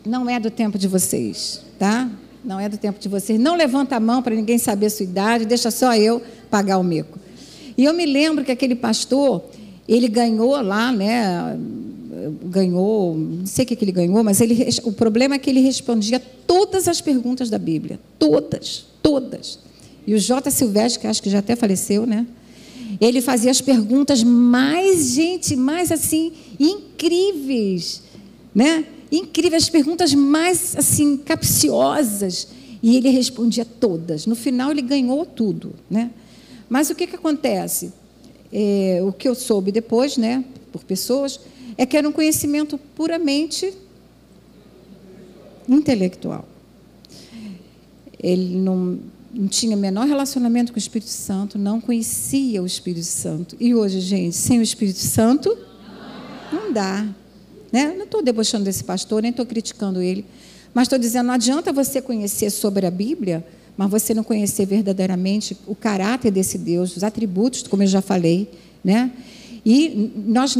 Não é do tempo de vocês, tá? Não é do tempo de vocês. Não levanta a mão para ninguém saber a sua idade, deixa só eu pagar o mico. E eu me lembro que aquele pastor, ele ganhou lá, né? Ganhou, não sei o que ele ganhou, mas o problema é que ele respondia todas as perguntas da Bíblia. Todas. E o J. Silvestre, que acho que já até faleceu, né? Ele fazia as perguntas mais assim, incríveis, né? Incríveis, as perguntas mais assim capciosas, e ele respondia todas. No final ele ganhou tudo, né? Mas o que acontece? O que eu soube depois, né, por pessoas, é que era um conhecimento puramente intelectual. Ele não tinha menor relacionamento com o Espírito Santo, não conhecia o Espírito Santo. E hoje, gente, sem o Espírito Santo, não dá. Né? Não estou debochando desse pastor, nem estou criticando ele, mas estou dizendo, não adianta você conhecer sobre a Bíblia, mas você não conhecer verdadeiramente o caráter desse Deus, os atributos, como eu já falei, né? E nós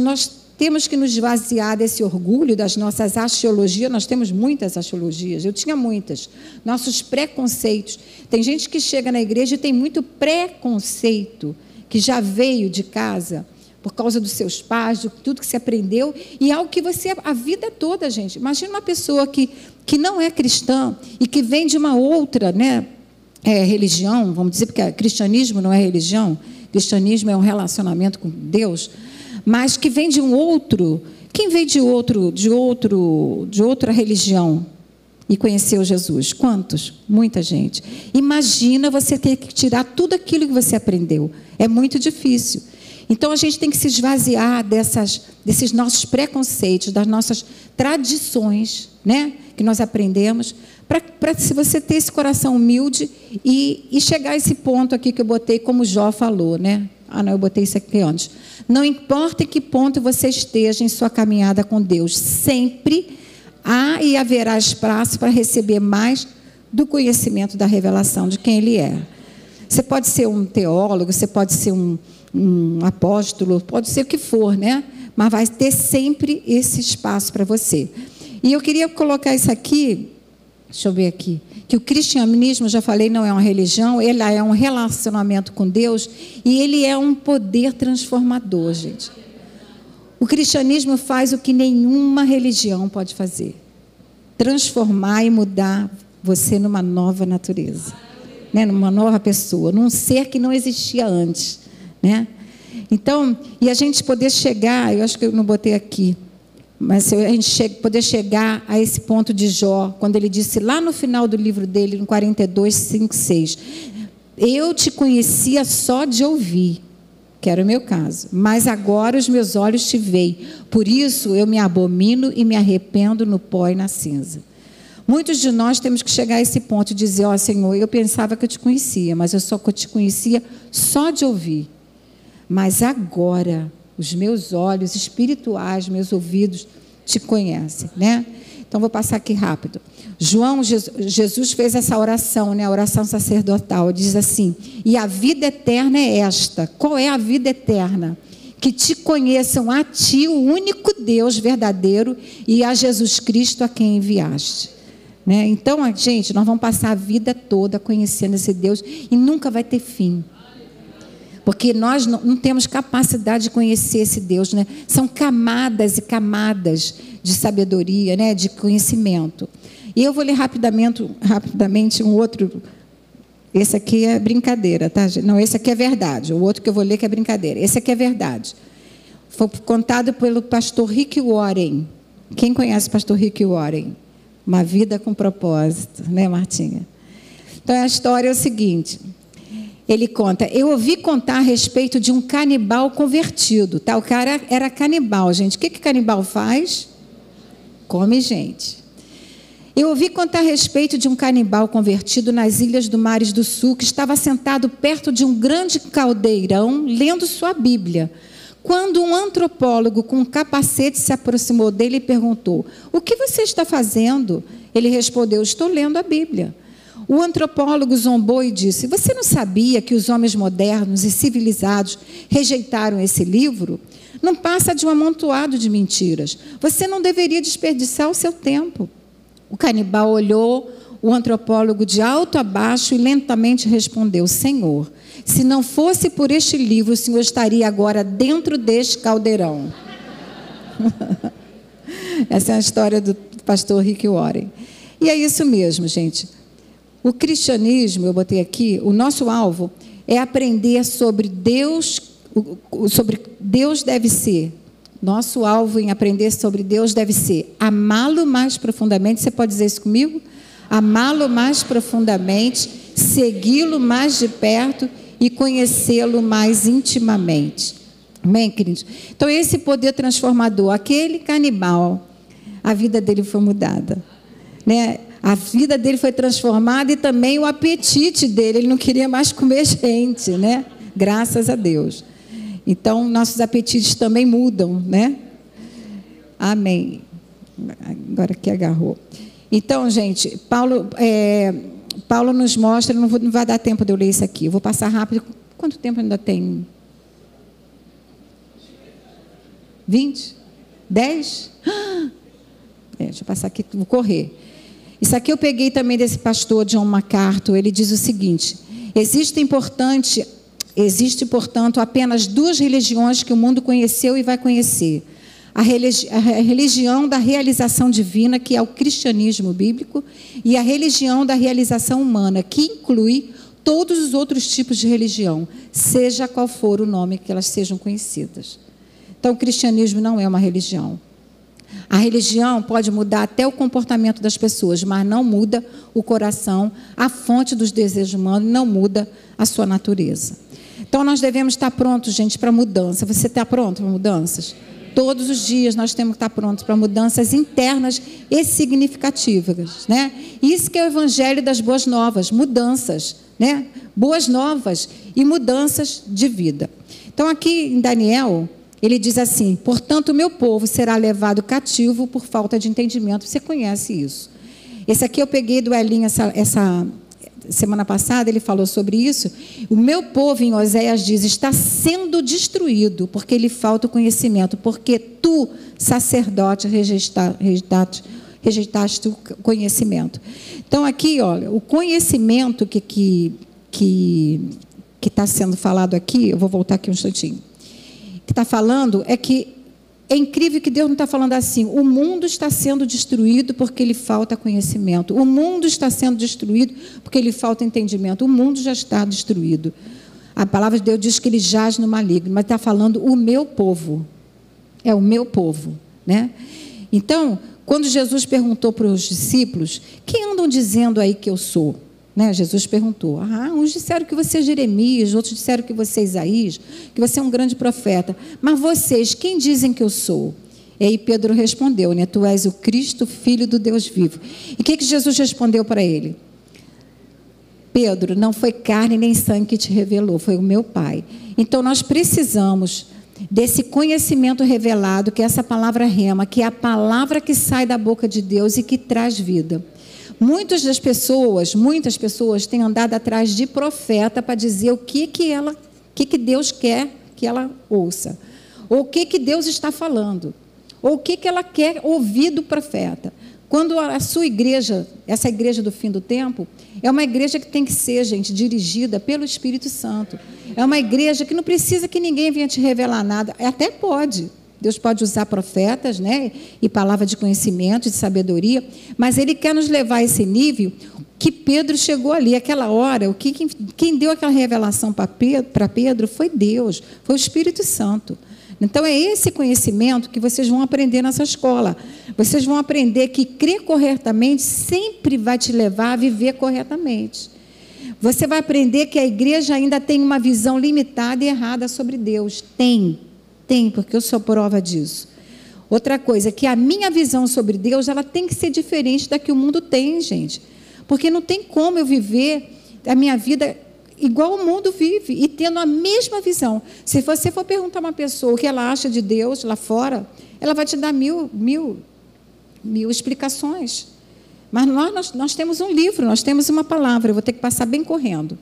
temos que nos esvaziar desse orgulho, das nossas axiologias. Nós temos muitas axiologias, eu tinha muitas, nossos preconceitos. Tem gente que chega na igreja e tem muito preconceito, que já veio de casa, por causa dos seus pais, de tudo que você aprendeu, e algo que você, a vida toda, gente. Imagina uma pessoa que não é cristã e que vem de uma outra, né, religião, vamos dizer, porque cristianismo não é religião, cristianismo é um relacionamento com Deus, mas que vem de um outro, quem vem de outra religião e conheceu Jesus? Quantos? Muita gente. Imagina você ter que tirar tudo aquilo que você aprendeu. É muito difícil. Então, a gente tem que se esvaziar desses nossos preconceitos, das nossas tradições, né, que nós aprendemos, para se você ter esse coração humilde e chegar a esse ponto aqui que eu botei, como Jó falou, né? Não, eu botei isso aqui antes. Não importa em que ponto você esteja em sua caminhada com Deus, sempre há e haverá espaço para receber mais do conhecimento da revelação de quem Ele é. Você pode ser um teólogo, você pode ser um apóstolo, pode ser o que for, né? Mas vai ter sempre esse espaço para você. E eu queria colocar isso aqui, Deixa eu ver aqui. Que o cristianismo, já falei, não é uma religião, ele é um relacionamento com Deus e ele é um poder transformador, gente. O cristianismo faz o que nenhuma religião pode fazer. Transformar e mudar você numa nova natureza, né? Numa nova pessoa, num ser que não existia antes, né? Então, e a gente poder chegar, eu acho que eu não botei aqui, mas a gente poder chegar a esse ponto de Jó, quando ele disse lá no final do livro dele, no 42, 5, 6, eu te conhecia só de ouvir, que era o meu caso, mas agora os meus olhos te veem, por isso eu me abomino e me arrependo no pó e na cinza. Muitos de nós temos que chegar a esse ponto de dizer, ó Senhor, eu pensava que eu te conhecia, mas eu só te conhecia só de ouvir, mas agora os meus olhos espirituais, meus ouvidos te conhecem, né? Então vou passar aqui rápido. Jesus fez essa oração, né? A oração sacerdotal, diz assim: e a vida eterna é esta. Qual é a vida eterna? Que te conheçam a ti, o único Deus verdadeiro, e a Jesus Cristo a quem enviaste, né? Então, gente, nós vamos passar a vida toda conhecendo esse Deus e nunca vai ter fim. Porque nós não temos capacidade de conhecer esse Deus, né? São camadas e camadas de sabedoria, né? De conhecimento. E eu vou ler rapidamente um outro. Esse aqui é brincadeira, tá? Não, esse aqui é verdade. O outro que eu vou ler que é brincadeira. Esse aqui é verdade. Foi contado pelo pastor Rick Warren. Quem conhece o pastor Rick Warren? Uma vida com propósito, né, Martinha? Então, a história é o seguinte. Ele conta, eu ouvi contar a respeito de um canibal convertido, tá? O cara era canibal, gente. O que canibal faz? Come gente. Eu ouvi contar a respeito de um canibal convertido nas ilhas do Mares do Sul, que estava sentado perto de um grande caldeirão, lendo sua Bíblia, quando um antropólogo com um capacete se aproximou dele e perguntou, o que você está fazendo? Ele respondeu, estou lendo a Bíblia. O antropólogo zombou e disse, você não sabia que os homens modernos e civilizados rejeitaram esse livro? Não passa de um amontoado de mentiras. Você não deveria desperdiçar o seu tempo. O canibal olhou o antropólogo de alto a baixo e lentamente respondeu, Senhor, se não fosse por este livro, o Senhor estaria agora dentro deste caldeirão. Essa é a história do pastor Rick Warren. E é isso mesmo, gente. O cristianismo, eu botei aqui, o nosso alvo é aprender sobre Deus deve ser. Nosso alvo em aprender sobre Deus deve ser amá-lo mais profundamente. Você pode dizer isso comigo? Amá-lo mais profundamente, segui-lo mais de perto e conhecê-lo mais intimamente. Amém, queridos? Então, esse poder transformador, aquele canibal, a vida dele foi mudada, né? A vida dele foi transformada e também o apetite dele. Ele não queria mais comer gente, né? Graças a Deus. Então, nossos apetites também mudam, né? Amém. Agora que agarrou. Então, gente, Paulo nos mostra, não vai dar tempo de eu ler isso aqui. Eu vou passar rápido. Quanto tempo ainda tem? 20? 10? Deixa eu passar aqui, vou correr. Isso aqui eu peguei também desse pastor John MacArthur. Ele diz o seguinte: existe, portanto, apenas duas religiões que o mundo conheceu e vai conhecer. A religião da realização divina, que é o cristianismo bíblico, e a religião da realização humana, que inclui todos os outros tipos de religião, seja qual for o nome que elas sejam conhecidas. Então, o cristianismo não é uma religião. A religião pode mudar até o comportamento das pessoas, mas não muda o coração, a fonte dos desejos humanos, não muda a sua natureza. Então, nós devemos estar prontos, gente, para mudança. Você está pronto para mudanças? Todos os dias nós temos que estar prontos para mudanças internas e significativas, né? Isso que é o evangelho das boas novas, mudanças, né? Boas novas e mudanças de vida. Então, aqui em Daniel, ele diz assim, portanto, o meu povo será levado cativo por falta de entendimento. Você conhece isso. Esse aqui eu peguei do Elinho essa semana passada, ele falou sobre isso. O meu povo, em Oséias, diz, está sendo destruído, porque lhe falta o conhecimento. Porque tu, sacerdote, rejeitaste o conhecimento. Então, aqui, olha, o conhecimento que está sendo falado aqui, eu vou voltar aqui um instantinho, que está falando é que é incrível que Deus não está falando assim, o mundo está sendo destruído porque lhe falta conhecimento, o mundo está sendo destruído porque lhe falta entendimento, o mundo já está destruído. A palavra de Deus diz que ele jaz no maligno, mas está falando o meu povo, é o meu povo, né? Então, quando Jesus perguntou para os discípulos, quem andam dizendo aí que eu sou? Né? Jesus perguntou, uns disseram que você é Jeremias, outros disseram que você é Isaías, que você é um grande profeta, mas vocês, quem dizem que eu sou? E aí Pedro respondeu, né? Tu és o Cristo, Filho do Deus vivo. E o que Jesus respondeu para ele? Pedro, não foi carne nem sangue que te revelou, foi o meu Pai. Então nós precisamos desse conhecimento revelado, que é essa palavra rema, que é a palavra que sai da boca de Deus e que traz vida. Muitas pessoas têm andado atrás de profeta para dizer o que Deus quer que ela ouça, ou o que Deus está falando, ou o que ela quer ouvir do profeta. Quando a sua igreja, essa igreja do fim do tempo, é uma igreja que tem que ser, gente, dirigida pelo Espírito Santo. É uma igreja que não precisa que ninguém venha te revelar nada. Até pode. Deus pode usar profetas, né? E palavra de conhecimento, de sabedoria. Mas Ele quer nos levar a esse nível que Pedro chegou ali. Aquela hora, quem deu aquela revelação para Pedro foi Deus, foi o Espírito Santo. Então, é esse conhecimento que vocês vão aprender nessa escola. Vocês vão aprender que crer corretamente sempre vai te levar a viver corretamente. Você vai aprender que a igreja ainda tem uma visão limitada e errada sobre Deus. Tem, porque eu sou prova disso. Outra coisa, que a minha visão sobre Deus, ela tem que ser diferente da que o mundo tem, gente. Porque não tem como eu viver a minha vida igual o mundo vive, e tendo a mesma visão. Se você for perguntar a uma pessoa o que ela acha de Deus lá fora, ela vai te dar mil explicações. Mas nós temos um livro, nós temos uma palavra, eu vou ter que passar bem correndo.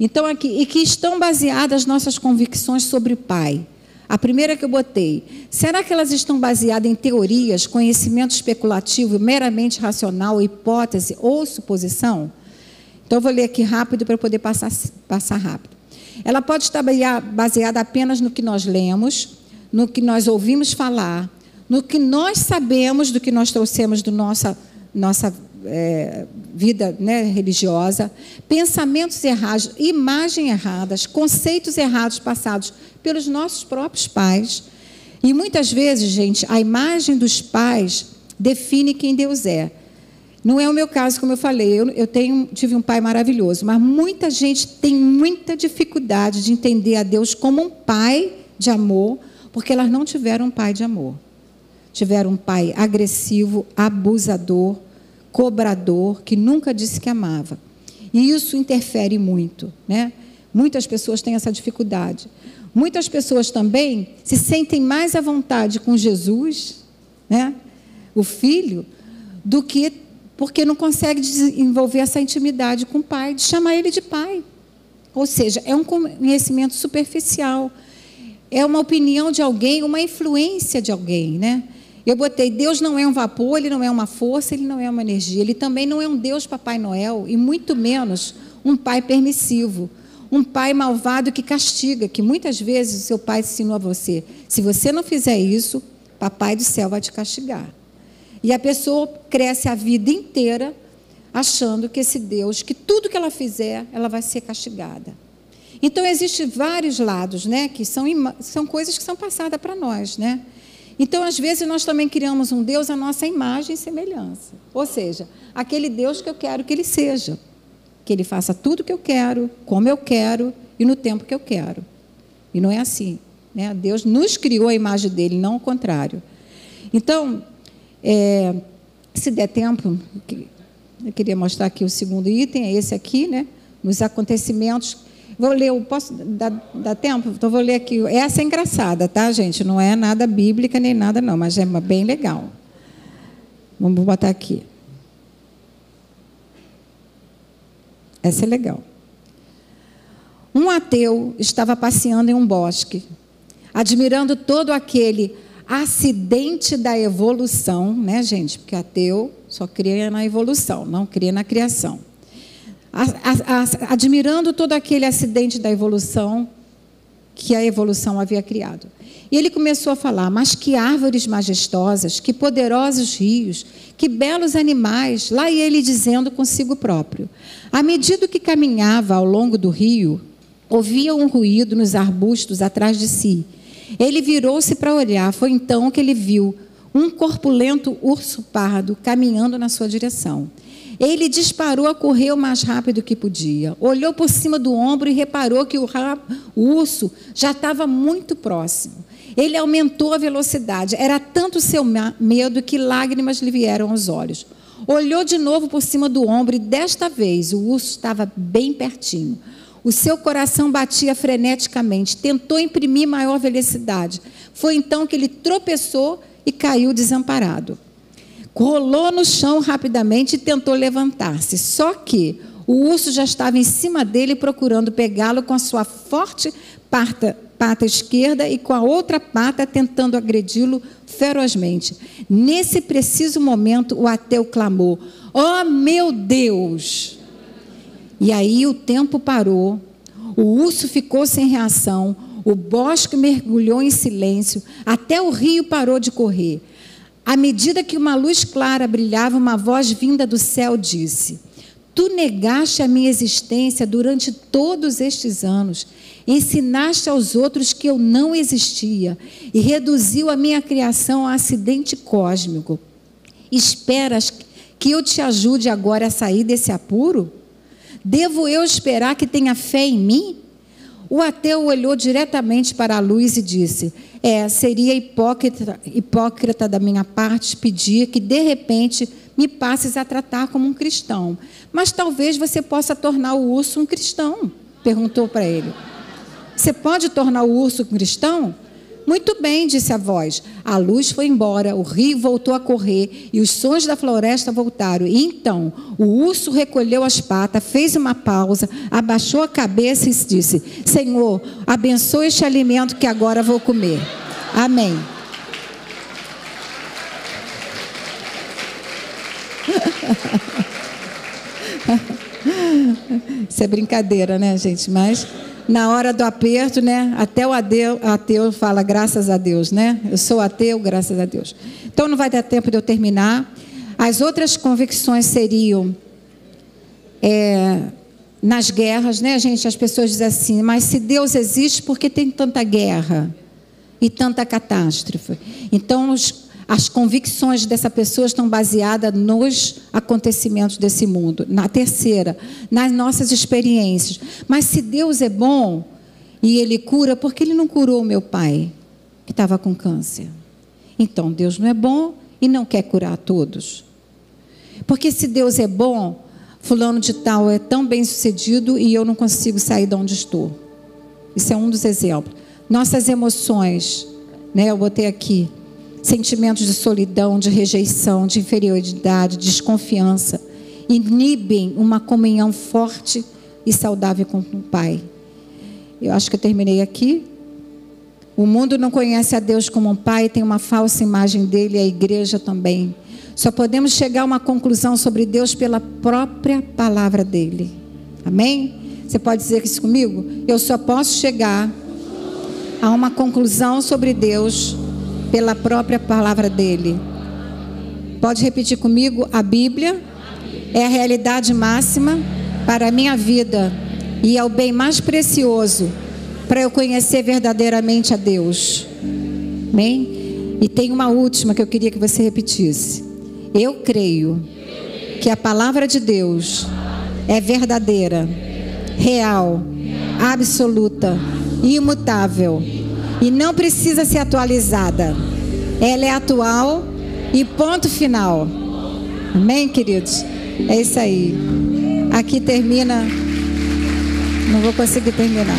Então, aqui, e que estão baseadas as nossas convicções sobre o Pai. A primeira que eu botei, será que elas estão baseadas em teorias, conhecimento especulativo, meramente racional, hipótese ou suposição? Então, eu vou ler aqui rápido para eu poder passar rápido. Ela pode estar baseada apenas no que nós lemos, no que nós ouvimos falar, no que nós sabemos do que nós trouxemos da nossa vida, né, religiosa, pensamentos errados, imagens erradas, conceitos errados passados pelos nossos próprios pais. E muitas vezes, gente, a imagem dos pais define quem Deus é. Não é o meu caso, como eu falei, eu tive um pai maravilhoso, mas muita gente tem muita dificuldade de entender a Deus como um pai de amor, porque elas não tiveram um pai de amor. Tiveram um pai agressivo, abusador, cobrador, que nunca disse que amava. E isso interfere muito, né? Muitas pessoas têm essa dificuldade. Muitas pessoas também se sentem mais à vontade com Jesus, né, o Filho, do que porque não consegue desenvolver essa intimidade com o Pai, de chamar Ele de Pai. Ou seja, é um conhecimento superficial, é uma opinião de alguém, uma influência de alguém, né? Eu botei, Deus não é um vapor, Ele não é uma força, Ele não é uma energia, Ele também não é um Deus Papai Noel, e muito menos um pai permissivo, um pai malvado que castiga, que muitas vezes o seu pai ensinou a você, se você não fizer isso, Papai do céu vai te castigar. E a pessoa cresce a vida inteira achando que esse Deus, que tudo que ela fizer, ela vai ser castigada. Então, existem vários lados, né, que são coisas que são passadas para nós, né? Então, às vezes, nós também criamos um Deus à nossa imagem e semelhança. Ou seja, aquele Deus que eu quero que Ele seja. Que Ele faça tudo o que eu quero, como eu quero e no tempo que eu quero. E não é assim, né? Deus nos criou a imagem dEle, não o contrário. Então, se der tempo, eu queria mostrar aqui o segundo item, é esse aqui, né? Nos acontecimentos. Vou ler, posso dar tempo? Então, vou ler aqui. Essa é engraçada, tá, gente? Não é nada bíblica nem nada, não, mas é bem legal. Vamos botar aqui. Essa é legal. Um ateu estava passeando em um bosque, admirando todo aquele acidente da evolução, né, gente? Porque ateu só crê na evolução, não crê na criação. Admirando todo aquele acidente da evolução que a evolução havia criado. E ele começou a falar: mas que árvores majestosas, que poderosos rios, que belos animais. Lá ia ele dizendo consigo próprio. À medida que caminhava ao longo do rio, ouvia um ruído nos arbustos atrás de si. Ele virou-se para olhar. Foi então que ele viu um corpulento urso pardo caminhando na sua direção. Ele disparou a correr o mais rápido que podia. Olhou por cima do ombro e reparou que o urso já estava muito próximo. Ele aumentou a velocidade. Era tanto seu medo que lágrimas lhe vieram aos olhos. Olhou de novo por cima do ombro e desta vez o urso estava bem pertinho. O seu coração batia freneticamente. Tentou imprimir maior velocidade. Foi então que ele tropeçou e caiu desamparado. Rolou no chão rapidamente e tentou levantar-se. Só que o urso já estava em cima dele, procurando pegá-lo com a sua forte pata esquerda e com a outra pata tentando agredi-lo ferozmente. Nesse preciso momento, o ateu clamou: "Oh, meu Deus!" E aí o tempo parou, o urso ficou sem reação, o bosque mergulhou em silêncio, até o rio parou de correr. À medida que uma luz clara brilhava, uma voz vinda do céu disse: "Tu negaste a minha existência durante todos estes anos, ensinaste aos outros que eu não existia e reduziu a minha criação a acidente cósmico. Esperas que eu te ajude agora a sair desse apuro? Devo eu esperar que tenha fé em mim?" O ateu olhou diretamente para a luz e disse: seria hipócrita da minha parte pedir que de repente me passes a tratar como um cristão. Mas talvez você possa tornar o urso um cristão, perguntou para ele. Você pode tornar o urso um cristão? Muito bem, disse a voz. A luz foi embora, o rio voltou a correr e os sons da floresta voltaram. E então, o urso recolheu as patas, fez uma pausa, abaixou a cabeça e disse: "Senhor, abençoe este alimento que agora vou comer. Amém." Isso é brincadeira, né, gente? Mas na hora do aperto, né? Até o ateu fala graças a Deus, né? Eu sou ateu, graças a Deus. Então não vai dar tempo de eu terminar. As outras convicções seriam nas guerras, né, gente? As pessoas dizem assim: mas se Deus existe, por que tem tanta guerra e tanta catástrofe? Então as convicções dessa pessoa estão baseadas nos acontecimentos desse mundo. Na terceira, nas nossas experiências. Mas se Deus é bom e Ele cura, por que Ele não curou o meu pai, que estava com câncer? Então, Deus não é bom e não quer curar a todos. Porque se Deus é bom, fulano de tal é tão bem sucedido e eu não consigo sair de onde estou. Isso é um dos exemplos. Nossas emoções, né, eu botei aqui: sentimentos de solidão, de rejeição, de inferioridade, de desconfiança, inibem uma comunhão forte e saudável com o Pai. Eu acho que eu terminei aqui. O mundo não conhece a Deus como um Pai, tem uma falsa imagem dele, e a igreja também. Só podemos chegar a uma conclusão sobre Deus pela própria palavra dele. Amém? Você pode dizer isso comigo? Eu só posso chegar a uma conclusão sobre Deus pela própria palavra dele. Pode repetir comigo? A Bíblia é a realidade máxima para a minha vida e é o bem mais precioso para eu conhecer verdadeiramente a Deus. Amém? E tem uma última que eu queria que você repetisse. Eu creio que a palavra de Deus é verdadeira, real, absoluta, imutável e não precisa ser atualizada. Ela é atual e ponto final. Amém, queridos? É isso aí. Aqui termina. Não vou conseguir terminar.